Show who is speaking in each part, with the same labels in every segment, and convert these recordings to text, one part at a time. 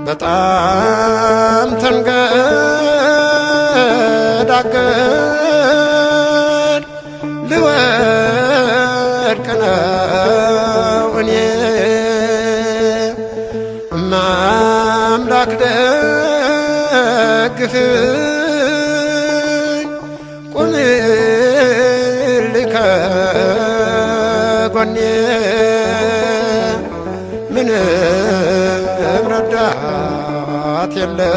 Speaker 1: በጣም ተንገዳገድ ልወድቅ ነው እኔ አምላክ ደግፍኝ ቁምልኝ ከጎኔ ምንም ረዳት የለኝ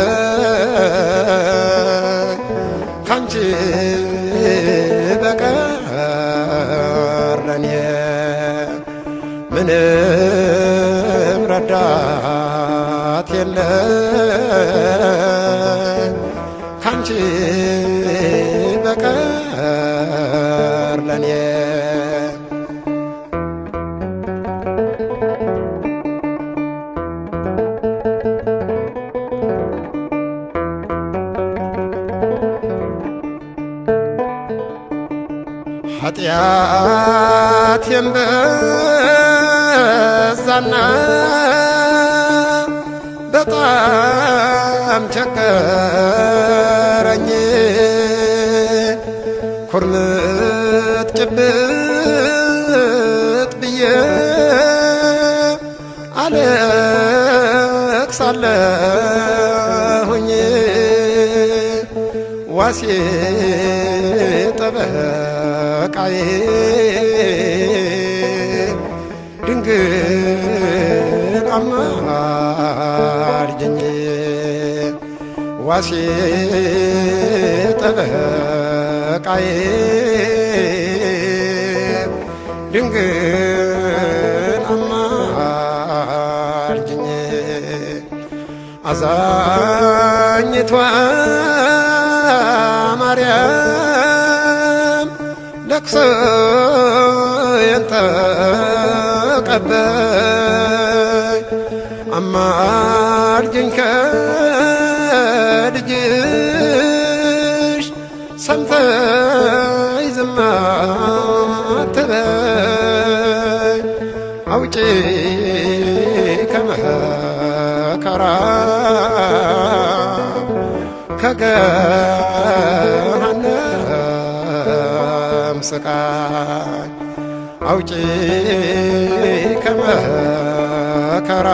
Speaker 1: ካንቺ በቀር ለኔ ምንም ረዳት የለኝ ካንቺ በቀር ለኔ ኃጢአቴም በዛና በጣም ቸገረኝ ኩርምት ጭብጥ ብዬ አለቅሳለሁኝ ዋሴ ጠበቃዬ ድንግል አማልጅኝ ዋሴ ጠበቃዬ ድንግል አማልጅኝ አዛኝቷ ማርያም ለቅሶዬን ተቀበይ አማልጅኝ ከልጅሽ ሰምተሽ ዝም አትበይ አውጪኝ ከመከራ ከገሃነም ስቃይ አውጪኝ ከመከራ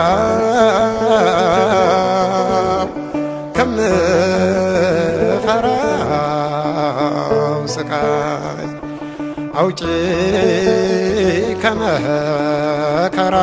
Speaker 1: ከምፈራው ስቃይ አውጪኝ ከመከራ